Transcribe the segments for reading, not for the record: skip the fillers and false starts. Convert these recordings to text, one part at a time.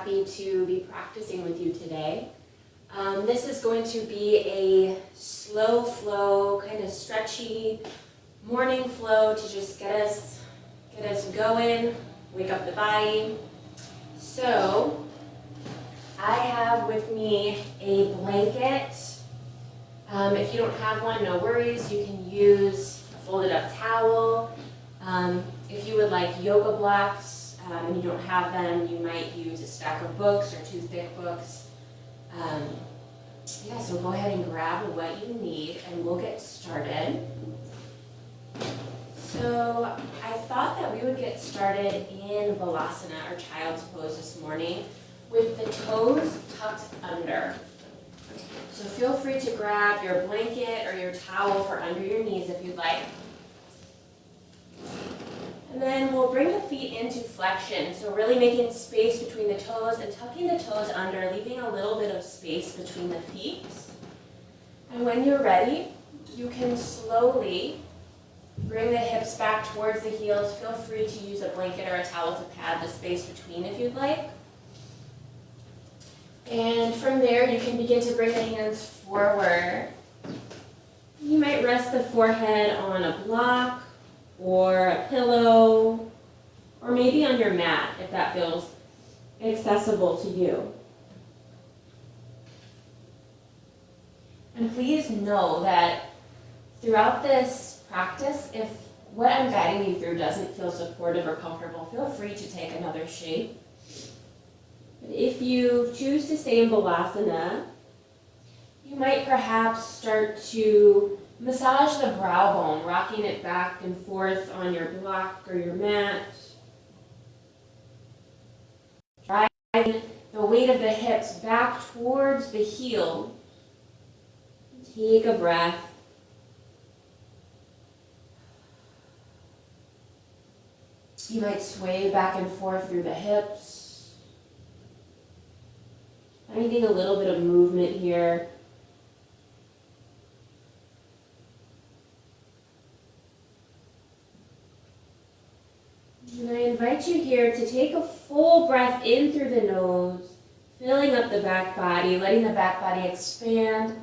happy to be practicing with you today. This is going to be a slow flow, kind of stretchy morning flow to just get us going, wake up the body. So I have with me a blanket. If you don't have one, no worries. You can use a folded up towel. If you would like yoga blocks and you don't have them, you might use a stack of books or 2 thick books. So go ahead and grab what you need and we'll get started. So I thought that we would get started in Balasana or Child's Pose this morning with the toes tucked under. So feel free to grab your blanket or your towel for under your knees if you'd like. And then we'll bring the feet into flexion. So really making space between the toes and tucking the toes under, leaving a little bit of space between the feet. And when you're ready, you can slowly bring the hips back towards the heels. Feel free to use a blanket or a towel to pad the space between if you'd like. And from there, you can begin to bring the hands forward. You might rest the forehead on a block or a pillow, or maybe on your mat if that feels accessible to you. And please know that throughout this practice, if what I'm guiding you through doesn't feel supportive or comfortable, feel free to take another shape. But if you choose to stay in Balasana, you might perhaps start to massage the brow bone, rocking it back and forth on your block or your mat. Driving the weight of the hips back towards the heel. Take a breath. You might sway back and forth through the hips. Finding a little bit of movement here. And I invite you here to take a full breath in through the nose, filling up the back body, letting the back body expand.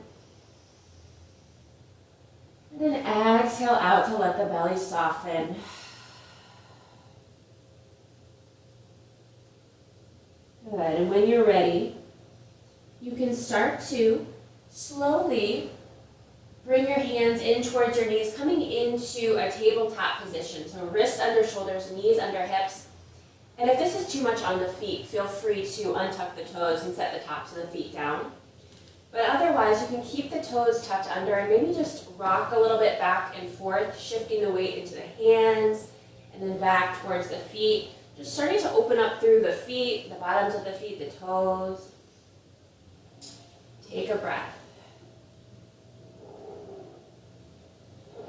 And then exhale out to let the belly soften. Good, and when you're ready, you can start to slowly bring your hands in towards your knees, coming into a tabletop position. So wrists under shoulders, knees under hips. And if this is too much on the feet, feel free to untuck the toes and set the tops of the feet down. But otherwise, you can keep the toes tucked under and maybe just rock a little bit back and forth, shifting the weight into the hands and then back towards the feet. Just starting to open up through the feet, the bottoms of the feet, the toes. Take a breath.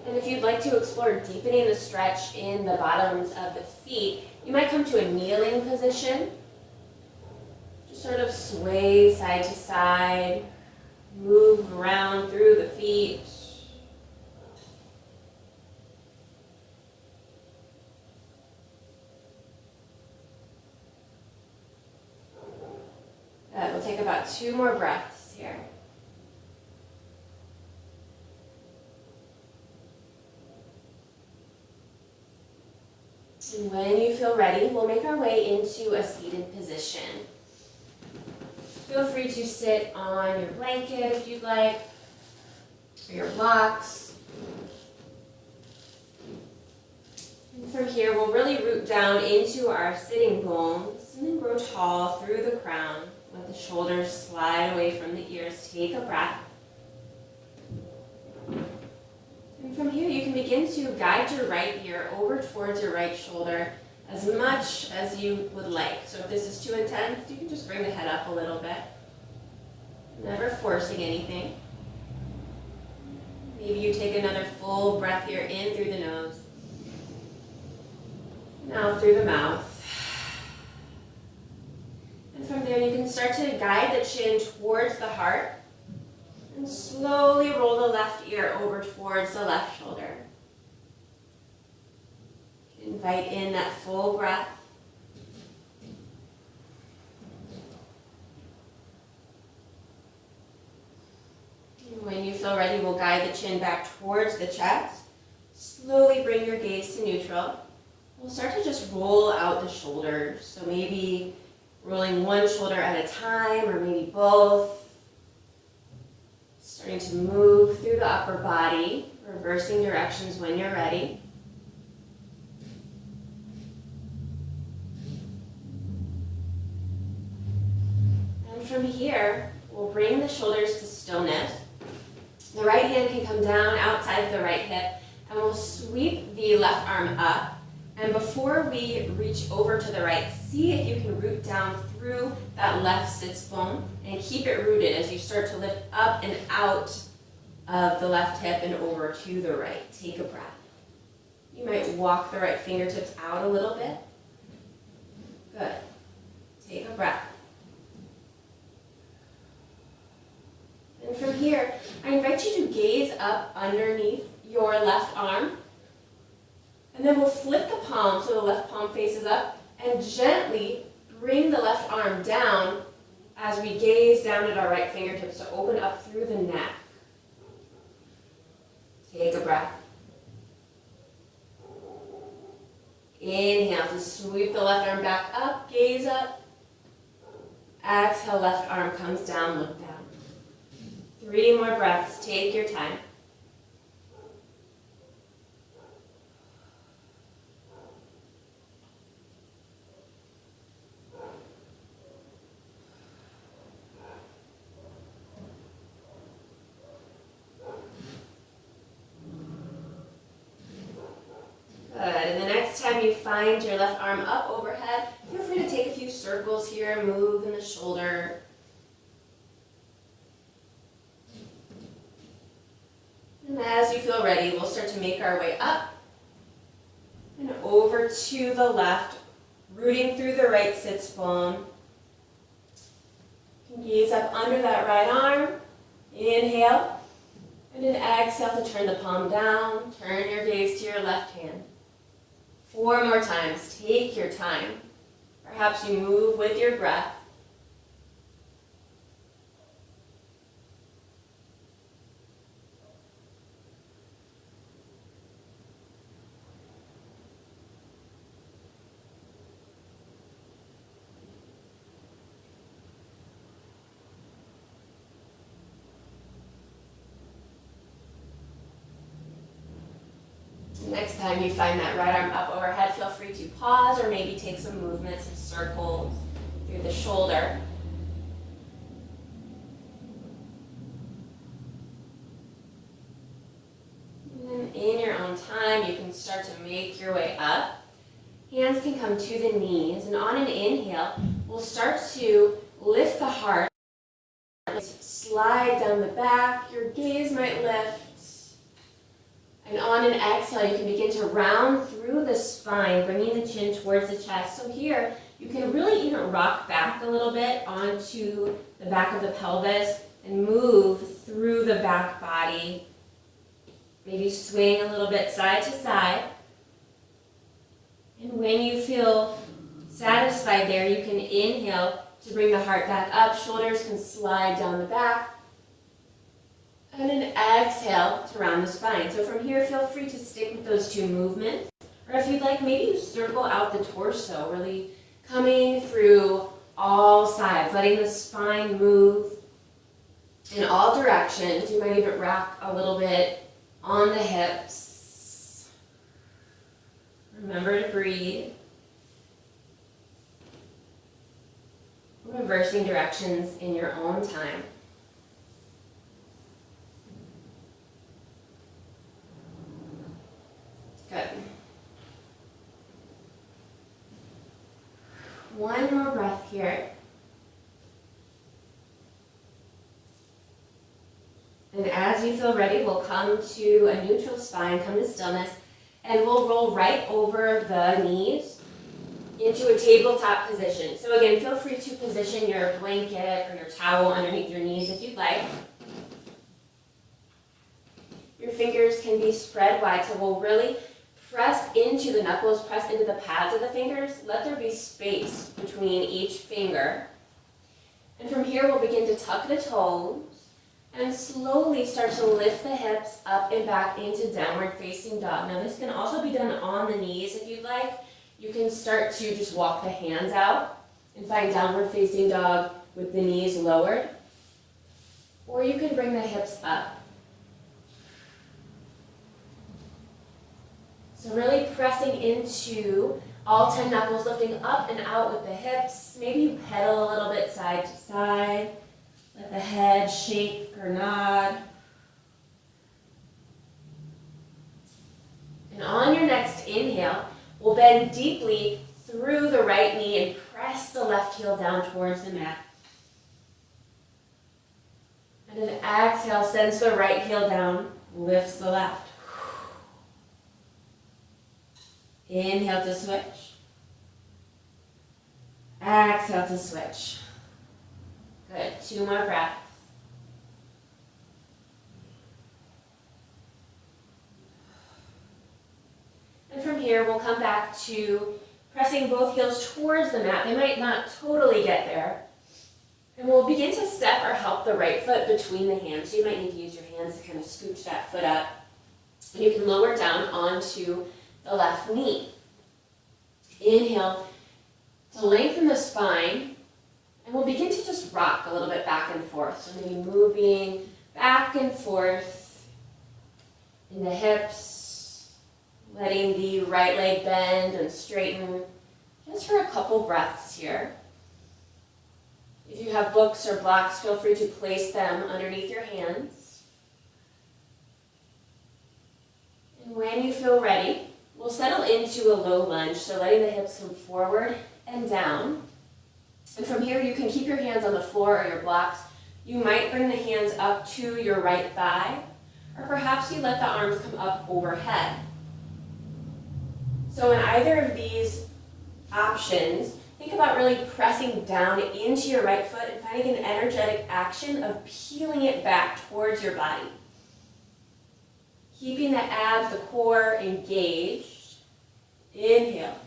And if you'd like to explore deepening the stretch in the bottoms of the feet, you might come to a kneeling position. Just sort of sway side to side, move around through the feet. We'll take about 2 more breaths here. And when you feel ready, we'll make our way into a seated position. Feel free to sit on your blanket if you'd like, or your blocks. And from here, we'll really root down into our sitting bones and then grow tall through the crown. Let the shoulders slide away from the ears. Take a breath. And from here, you can begin to guide your right ear over towards your right shoulder as much as you would like. So if this is too intense, you can just bring the head up a little bit. Never forcing anything. Maybe you take another full breath here in through the nose. Now through the mouth. And from there, you can start to guide the chin towards the heart. And slowly roll the left ear over towards the left shoulder. Invite in that full breath. feel ready, we'll guide the chin back towards the chest. Slowly bring your gaze to neutral. We'll start to just roll out the shoulders. So maybe rolling one shoulder at a time, or maybe both. Starting to move through the upper body, reversing directions when you're ready. And from here, we'll bring the shoulders to stillness. The right hand can come down outside of the right hip, and we'll sweep the left arm up. And before we reach over to the right, see if you can root down through that left sits bone and keep it rooted as you start to lift up and out of the left hip and over to the right. Take a breath. You might walk the right fingertips out a little bit. Good. Take a breath. And from here, I invite you to gaze up underneath your left arm. And then we'll flip the palm so the left palm faces up and gently bring the left arm down as we gaze down at our right fingertips to open up through the neck. Take a breath. Inhale to sweep the left arm back up, gaze up. Exhale, left arm comes down, look down. 3 more breaths, take your time. Good, and the next time you find your left arm up overhead, feel free to take a few circles here, move in the shoulder. And as you feel ready, we'll start to make our way up and over to the left, rooting through the right sits bone. You can gaze up under that right arm. Inhale, and then exhale to turn the palm down. Turn your gaze to your left hand. 4 more times. Take your time. Perhaps you move with your breath. Next time you find that right arm up overhead, feel free to pause or maybe take some movements, some circles through the shoulder. And then in your own time, you can start to make your way up. Hands can come to the knees, and on an inhale, we'll start to lift the heart. Slide down the back, your gaze might lift. And on an exhale, you can begin to round through the spine, bringing the chin towards the chest. So here, you can really even rock back a little bit onto the back of the pelvis and move through the back body. Maybe swing a little bit side to side. And when you feel satisfied there, you can inhale to bring the heart back up. Shoulders can slide down the back. And an exhale to round the spine. So from here, feel free to stick with those 2 movements. Or if you'd like, maybe you circle out the torso, really coming through all sides, letting the spine move in all directions. You might even rock a little bit on the hips. Remember to breathe. Reversing directions in your own time. Good. 1 more breath here. And as you feel ready, we'll come to a neutral spine, come to stillness, and we'll roll right over the knees into a tabletop position. So again, feel free to position your blanket or your towel underneath your knees if you'd like. Your fingers can be spread wide, so we'll really press into the knuckles, press into the pads of the fingers. Let there be space between each finger. And from here, we'll begin to tuck the toes and slowly start to lift the hips up and back into downward facing dog. Now this can also be done on the knees if you'd like. You can start to just walk the hands out and find downward facing dog with the knees lowered. Or you can bring the hips up. So really pressing into all 10 knuckles, lifting up and out with the hips. Maybe you pedal a little bit side to side. Let the head shake or nod. And on your next inhale, we'll bend deeply through the right knee and press the left heel down towards the mat. And an exhale sends the right heel down, lifts the left. Inhale to switch. Exhale to switch. Good. 2 more breaths. And from here, we'll come back to pressing both heels towards the mat. They might not totally get there. And we'll begin to step or help the right foot between the hands. So you might need to use your hands to kind of scooch that foot up. And you can lower down onto the left knee. Inhale to lengthen the spine. And we'll begin to just rock a little bit back and forth. So maybe moving back and forth in the hips, letting the right leg bend and straighten just for a couple breaths here. If you have books or blocks, feel free to place them underneath your hands. And when you feel ready, we'll settle into a low lunge, so letting the hips come forward and down. And from here, you can keep your hands on the floor or your blocks. You might bring the hands up to your right thigh, or perhaps you let the arms come up overhead. So in either of these options, think about really pressing down into your right foot and finding an energetic action of peeling it back towards your body. Keeping the abs, the core engaged. Inhale.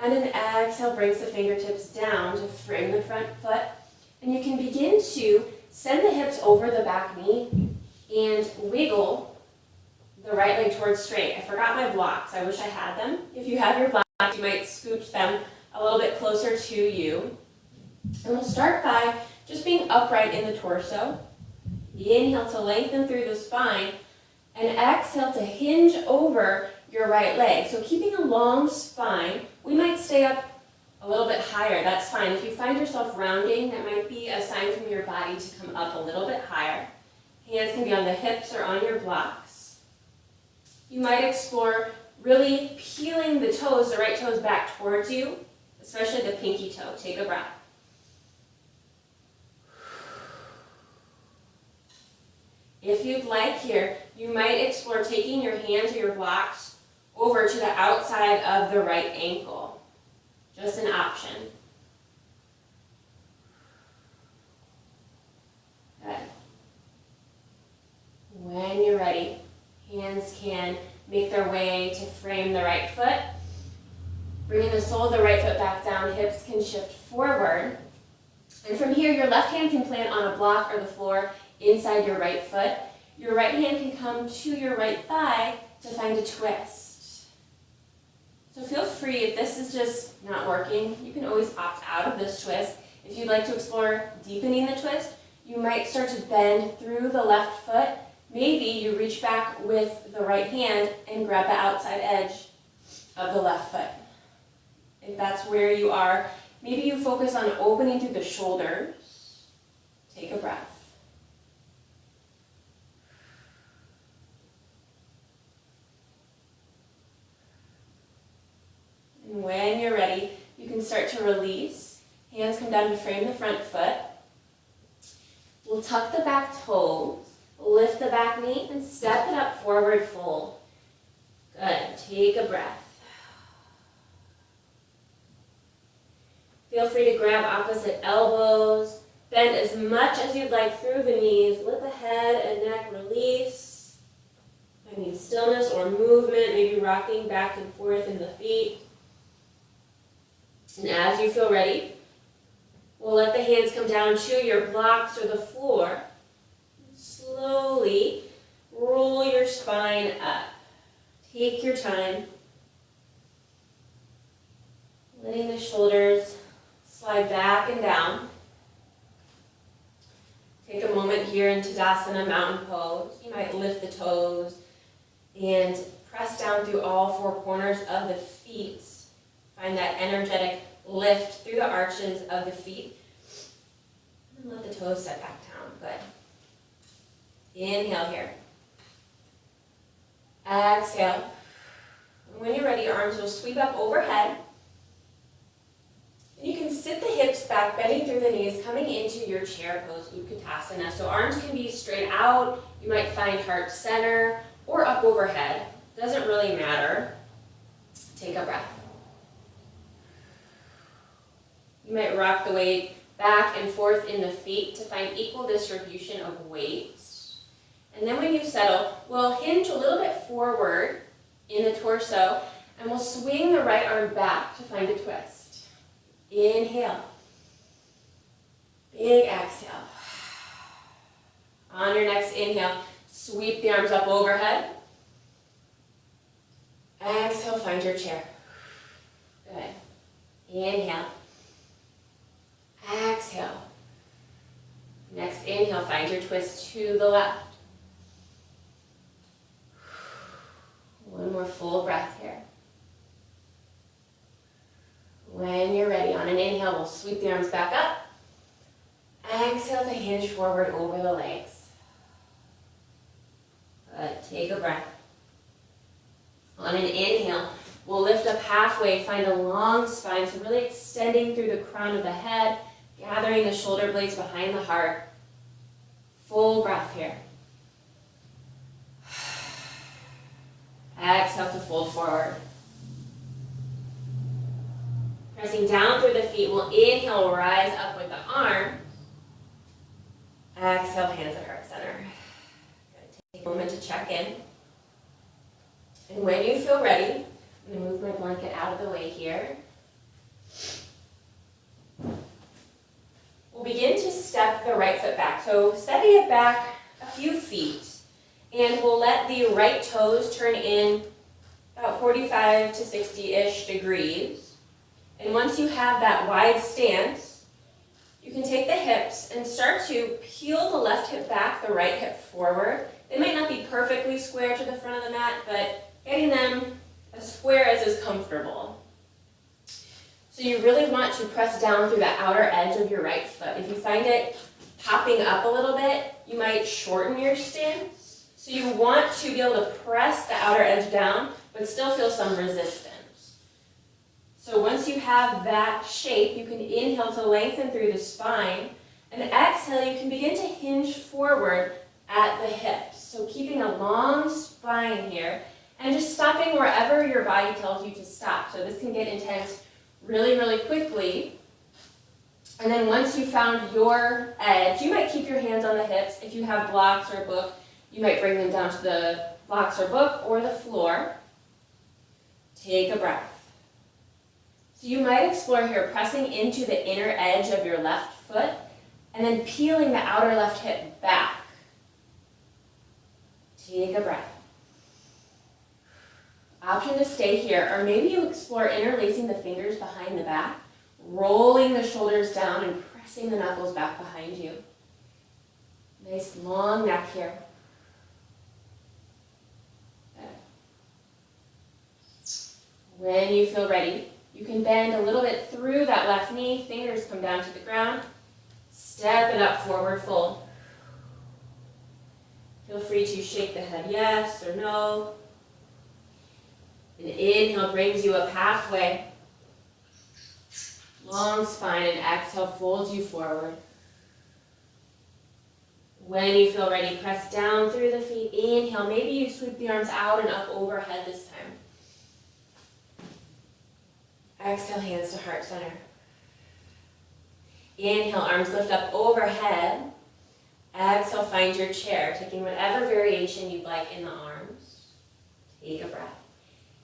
And an exhale brings the fingertips down to frame the front foot. And you can begin to send the hips over the back knee and wiggle the right leg towards straight. I forgot my blocks. I wish I had them. If you have your blocks, you might scooch them a little bit closer to you. And we'll start by just being upright in the torso. Inhale to lengthen through the spine. And exhale to hinge over your right leg. So keeping a long spine, we might stay up a little bit higher. That's fine. If you find yourself rounding, that might be a sign from your body to come up a little bit higher. Hands can be on the hips or on your blocks. You might explore really peeling the toes, the right toes back towards you, especially the pinky toe. Take a breath. If you'd like here, you might explore taking your hands or your blocks over to the outside of the right ankle. Just an option. Good. When you're ready, hands can make their way to frame the right foot. Bringing the sole of the right foot back down, hips can shift forward. And from here, your left hand can plant on a block or the floor inside your right foot. Your right hand can come to your right thigh to find a twist. So feel free, if this is just not working, you can always opt out of this twist. If you'd like to explore deepening the twist, you might start to bend through the left foot. Maybe you reach back with the right hand and grab the outside edge of the left foot. If that's where you are, maybe you focus on opening through the shoulders. Take a breath. And when you're ready, you can start to release. Hands come down to frame the front foot. We'll tuck the back toes, lift the back knee, and step it up forward fold. Good. Take a breath. Feel free to grab opposite elbows. Bend as much as you'd like through the knees. Let the head and neck release. Finding stillness or movement, maybe rocking back and forth in the feet. And as you feel ready, we'll let the hands come down to your blocks or the floor. Take your time. Letting the shoulders slide back and down. Take a moment here in Tadasana Mountain Pose. You might lift the toes and press down through all four corners of the feet. Find that energetic lift through the arches of the feet. And let the toes set back down. Good. Inhale here. Exhale. And when you're ready, arms will sweep up overhead. And you can sit the hips back, bending through the knees, coming into your chair pose, Utkatasana. So arms can be straight out. You might find heart center or up overhead. Doesn't really matter. Take a breath. You might rock the weight back and forth in the feet to find equal distribution of weight. And then when you settle, we'll hinge a little bit forward in the torso, and we'll swing the right arm back to find a twist. Inhale. Big exhale. On your next inhale, sweep the arms up overhead. Exhale, find your chair. Good. Inhale. Exhale. Next inhale, find your twist to the left. One more full breath here. When you're ready, on an inhale, we'll sweep the arms back up. Exhale to hinge forward over the legs. Good. Take a breath. On an inhale, we'll lift up halfway, find a long spine, so really extending through the crown of the head, gathering the shoulder blades behind the heart. Full breath here. Exhale to fold forward. Pressing down through the feet, we'll inhale, rise up with the arm. Exhale, hands at heart center. Good. Take a moment to check in. And when you feel ready, I'm going to move my blanket out of the way here. We'll begin to step the right foot back. So stepping it back a few feet. And we'll let the right toes turn in about 45 to 60-ish degrees. And once you have that wide stance, you can take the hips and start to peel the left hip back, the right hip forward. They might not be perfectly square to the front of the mat, but getting them as square as is comfortable. So you really want to press down through the outer edge of your right foot. If you find it popping up a little bit, you might shorten your stance. So you want to be able to press the outer edge down, but still feel some resistance. So once you have that shape, you can inhale to lengthen through the spine, and exhale, you can begin to hinge forward at the hips. So keeping a long spine here, and just stopping wherever your body tells you to stop. So this can get intense really, really quickly. And then once you found your edge, you might keep your hands on the hips. If you have blocks or a book, you might bring them down to the blocks or book or the floor. Take a breath. So you might explore here pressing into the inner edge of your left foot and then peeling the outer left hip back. Take a breath. Option to stay here, or maybe you explore interlacing the fingers behind the back, rolling the shoulders down and pressing the knuckles back behind you. Nice long neck here. When you feel ready, you can bend a little bit through that left knee, fingers come down to the ground, step it up, forward fold. Feel free to shake the head yes or no. An inhale brings you up halfway. Long spine, and exhale folds you forward. When you feel ready, press down through the feet. Inhale, maybe you sweep the arms out and up overhead this time. Exhale, hands to heart center. Inhale, arms lift up overhead. Exhale, find your chair, taking whatever variation you'd like in the arms. Take a breath.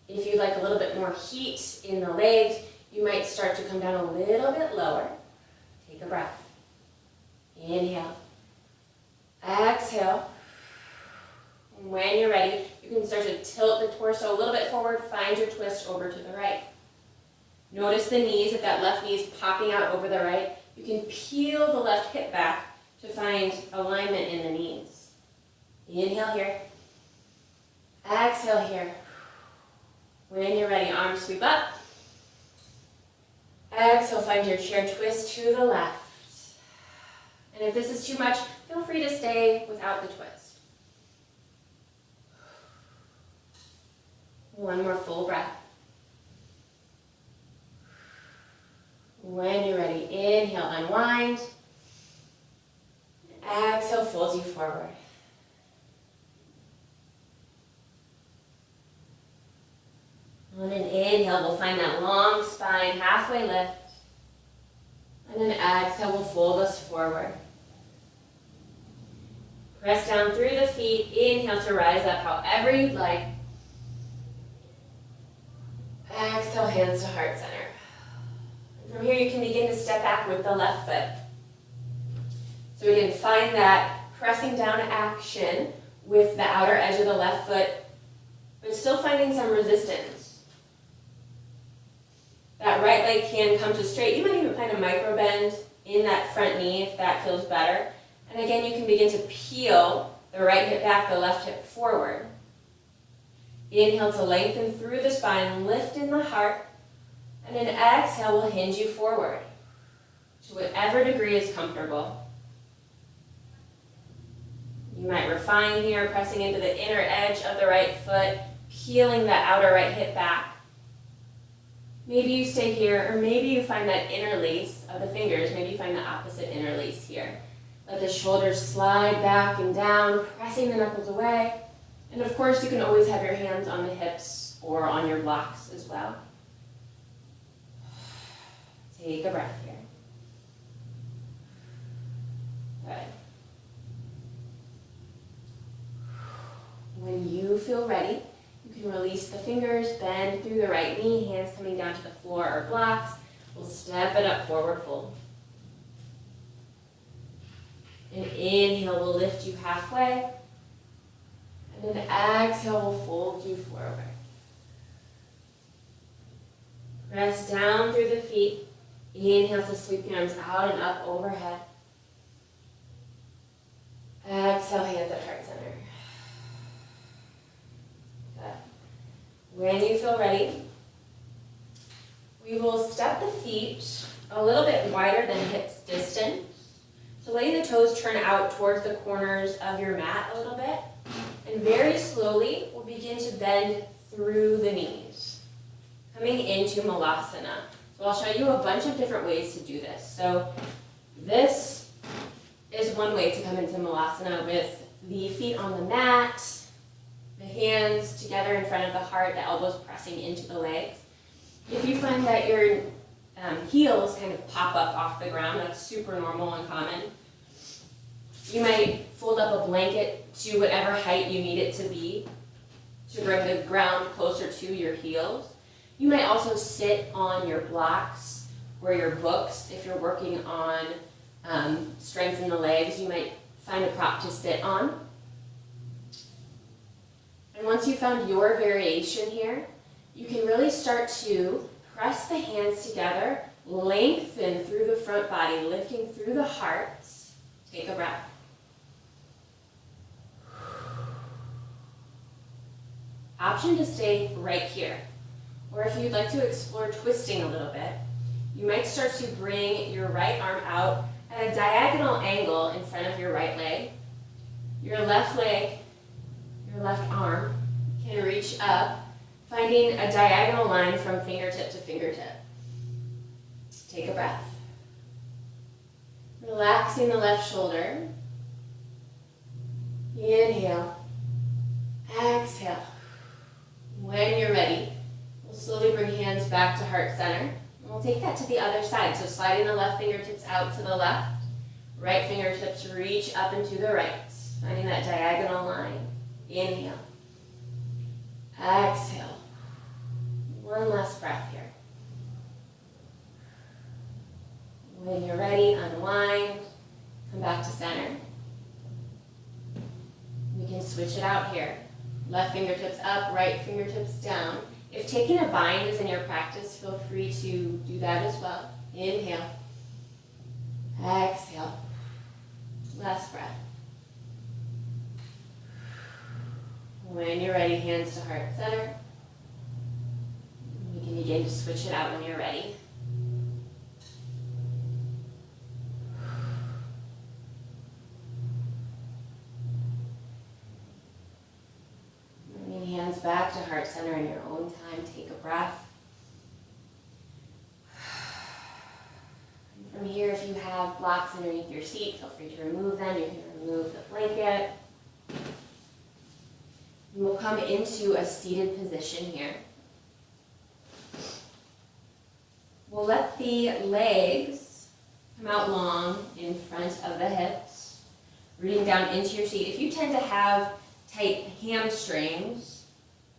If you'd like a little bit more heat in the legs, you might start to come down a little bit lower. Take a breath. Inhale. Exhale. And when you're ready, you can start to tilt the torso a little bit forward, find your twist over to the right. Notice the knees, if that left knee is popping out over the right, you can peel the left hip back to find alignment in the knees. Inhale here. Exhale here. When you're ready, arms sweep up. Exhale, find your chair twist to the left. And if this is too much, feel free to stay without the twist. One more full breath. When you're ready, inhale, unwind. Exhale, folds you forward. On an inhale, we'll find that long spine, halfway lift. And an exhale will fold us forward. Press down through the feet. Inhale to rise up however you'd like. Exhale, hands to heart center. And from here, you can begin to step back with the left foot. So again, find that pressing down action with the outer edge of the left foot, but still finding some resistance. That right leg can come to straight. You might even find a micro bend in that front knee if that feels better. And again, you can begin to peel the right hip back, the left hip forward. Inhale to lengthen through the spine, lift in the heart, and an exhale will hinge you forward to whatever degree is comfortable. You might refine here, pressing into the inner edge of the right foot, peeling that outer right hip back. Maybe you stay here, or maybe you find that interlace of the fingers. Maybe you find the opposite interlace here. Let the shoulders slide back and down, pressing the knuckles away. And of course, you can always have your hands on the hips or on your blocks as well. Take a breath here. Good. When you feel ready, you can release the fingers, bend through the right knee, hands coming down to the floor or blocks. We'll step it up, forward fold. An inhale will lift you halfway. And an exhale will fold you forward. Press down through the feet. Inhale to sweep the arms out and up overhead. Exhale, hands at heart center. Good. When you feel ready, we will step the feet a little bit wider than hips distance. So letting the toes turn out towards the corners of your mat a little bit. And very slowly, we'll begin to bend through the knees, coming into Malasana. So I'll show you a bunch of different ways to do this. So this is one way to come into Malasana with the feet on the mat, the hands together in front of the heart, the elbows pressing into the legs. If you find that your heels kind of pop up off the ground, that's super normal and common. You might fold up a blanket to whatever height you need it to be to bring the ground closer to your heels. You might also sit on your blocks or your books if you're working on strength in the legs. You might find a prop to sit on. And once you've found your variation here, you can really start to press the hands together, lengthen through the front body, lifting through the heart. Take a breath. Option to stay right here. Or if you'd like to explore twisting a little bit, you might start to bring your right arm out at a diagonal angle in front of your right leg. Your left leg, your left arm can reach up, finding a diagonal line from fingertip to fingertip. Take a breath. Relaxing the left shoulder. Inhale. Exhale. When you're ready, we'll slowly bring hands back to heart center. And we'll take that to the other side. So sliding the left fingertips out to the left. Right fingertips reach up and to the right. Finding that diagonal line. Inhale. Exhale. One last breath here. When you're ready, unwind. Come back to center. We can switch it out here. Left fingertips up, right fingertips down. If taking a bind is in your practice, feel free to do that as well. Inhale. Exhale. Last breath. When you're ready, hands to heart center. You can begin to switch it out when you're ready. Bringing hands back to heart center in your own time. Take a breath. And from here, if you have blocks underneath your seat, feel free to remove them. You can remove the blanket. And we'll come into a seated position here. We'll let the legs come out long in front of the hips, rooting down into your seat. If you tend to have tight hamstrings,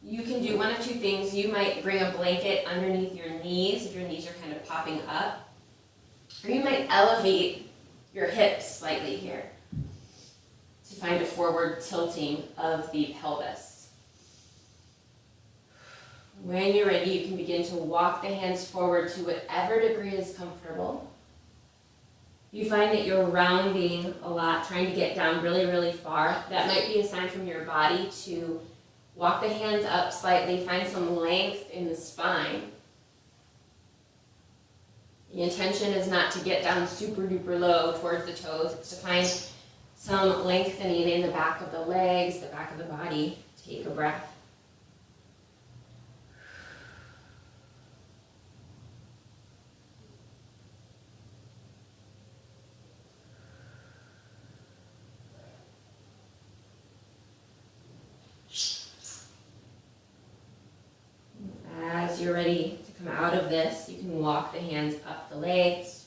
you can do one of two things. You might bring a blanket underneath your knees if your knees are kind of popping up, or you might elevate your hips slightly here to find a forward tilting of the pelvis. When you're ready, you can begin to walk the hands forward to whatever degree is comfortable. If you find that you're rounding a lot, trying to get down really, really far, that might be a sign from your body to walk the hands up slightly, find some length in the spine. The intention is not to get down super duper low towards the toes, it's to find some lengthening in the back of the legs, the back of the body. Take a breath. As you're ready to come out of this, you can walk the hands up the legs.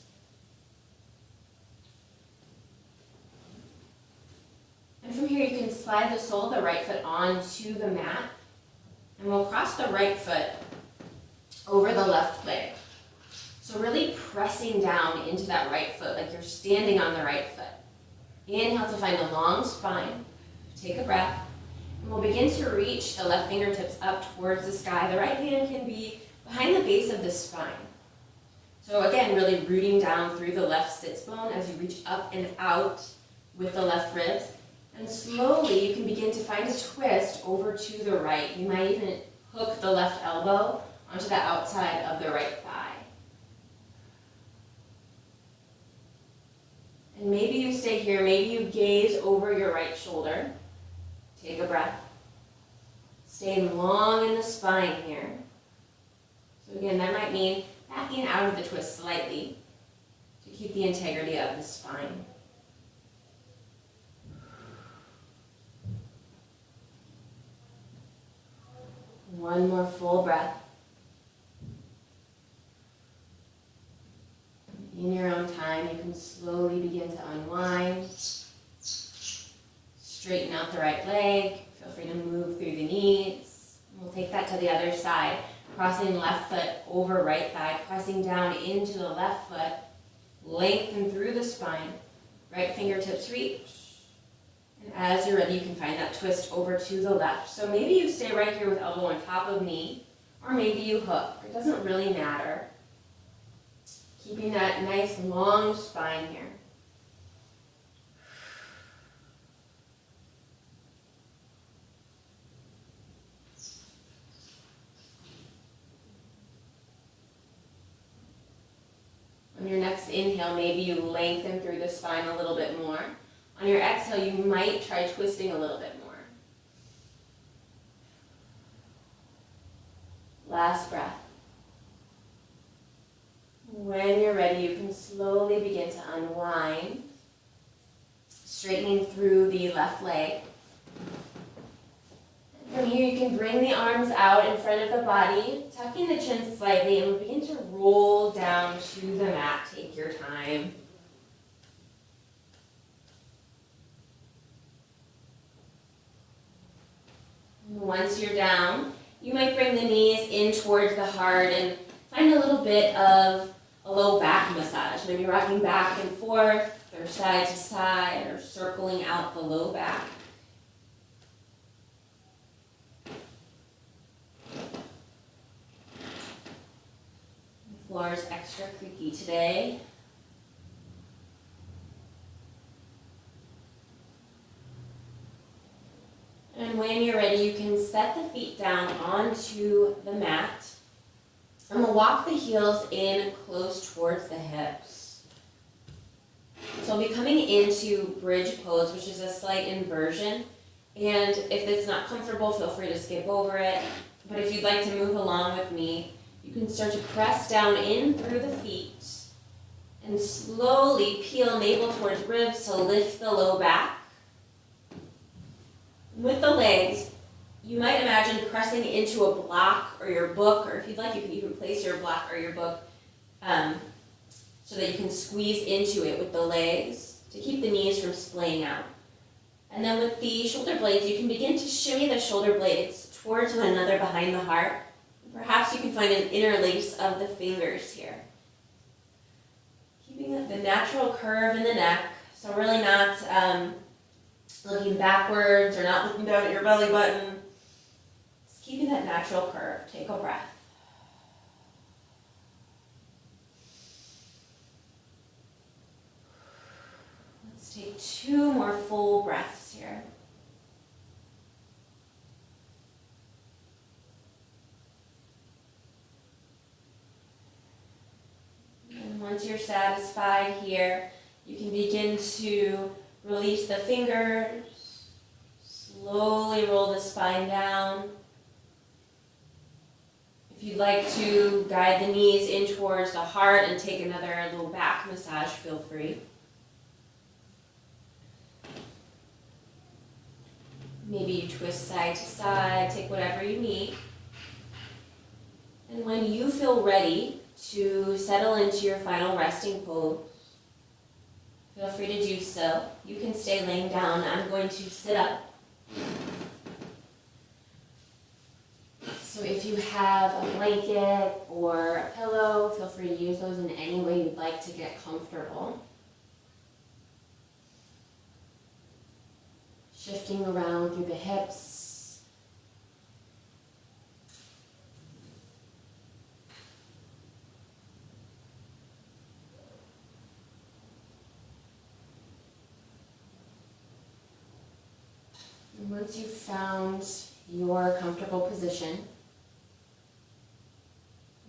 And from here, you can slide the sole of the right foot onto the mat. And we'll cross the right foot over the left leg. So really pressing down into that right foot, like you're standing on the right foot. Inhale to find a long spine. Take a breath. And we'll begin to reach the left fingertips up towards the sky. The right hand can be behind the base of the spine. So again, really rooting down through the left sits bone as you reach up and out with the left ribs. And slowly you can begin to find a twist over to the right. You might even hook the left elbow onto the outside of the right thigh. And maybe you stay here, maybe you gaze over your right shoulder. Take a breath. Staying long in the spine here. So again, that might mean backing out of the twist slightly to keep the integrity of the spine. One more full breath. In your own time, you can slowly begin to unwind. Straighten out the right leg. Feel free to move through the knees. We'll take that to the other side. Crossing left foot over right thigh. Pressing down into the left foot. Lengthen through the spine. Right fingertips reach. And as you're ready, you can find that twist over to the left. So maybe you stay right here with elbow on top of knee. Or maybe you hook. It doesn't really matter. Keeping that nice long spine here. On your next inhale, maybe you lengthen through the spine a little bit more. On your exhale, you might try twisting a little bit more. Last breath. When you're ready, you can slowly begin to unwind, straightening through the left leg. From here, you can bring the arms out in front of the body, tucking the chin slightly, and we'll begin to roll down to the mat. Take your time. Once you're down, you might bring the knees in towards the heart and find a little bit of a low back massage. Maybe rocking back and forth, or side to side, or circling out the low back. floor is extra creaky today. And when you're ready, you can set the feet down onto the mat. And we'll walk the heels in close towards the hips. So we'll be coming into bridge pose, which is a slight inversion. And if it's not comfortable, feel free to skip over it. But if you'd like to move along with me, you can start to press down in through the feet and slowly peel navel towards ribs to lift the low back. With the legs, you might imagine pressing into a block or your book, or if you'd like, you can even place your block or your book so that you can squeeze into it with the legs to keep the knees from splaying out. And then with the shoulder blades, you can begin to shimmy the shoulder blades towards one another behind the heart. Perhaps you can find an interlace of the fingers here. Keeping the natural curve in the neck, so really not looking backwards or not looking down at your belly button. Just keeping that natural curve. Take a breath. Let's take 2 more full breaths here. And once you're satisfied here, you can begin to release the fingers, slowly roll the spine down. If you'd like to guide the knees in towards the heart and take another little back massage, feel free. Maybe you twist side to side, take whatever you need. And when you feel ready to settle into your final resting pose, feel free to do so. You can stay laying down. I'm going to sit up. So if you have a blanket or a pillow, feel free to use those in any way you'd like to get comfortable. Shifting around through the hips. And once you've found your comfortable position,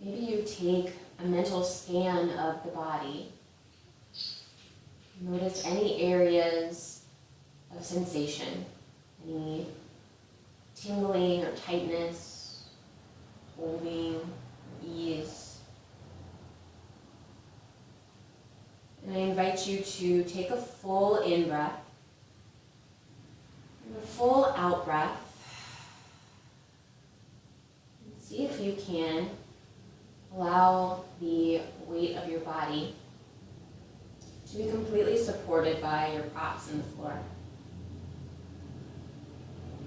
maybe you take a mental scan of the body. Notice any areas of sensation, any tingling or tightness, holding, ease. And I invite you to take a full in-breath and a full out-breath. And see if you can allow the weight of your body to be completely supported by your props in the floor.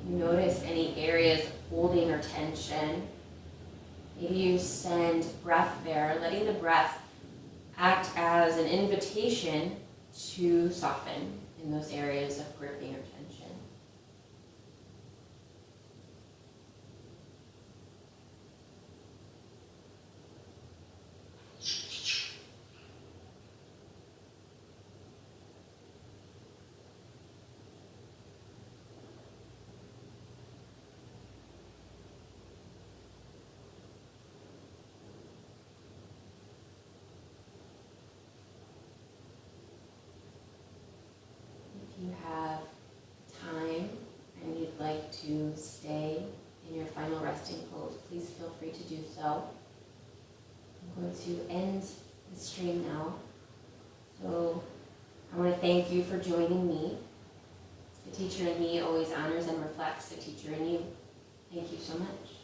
You notice any areas of holding or tension. Maybe you send breath there, letting the breath act as an invitation to soften in those areas of gripping or tension. If you have time and you'd like to stay in your final resting pose, please feel free to do so. I'm going to end the stream now. So I want to thank you for joining me. The teacher in me always honors and reflects the teacher in you. Thank you so much.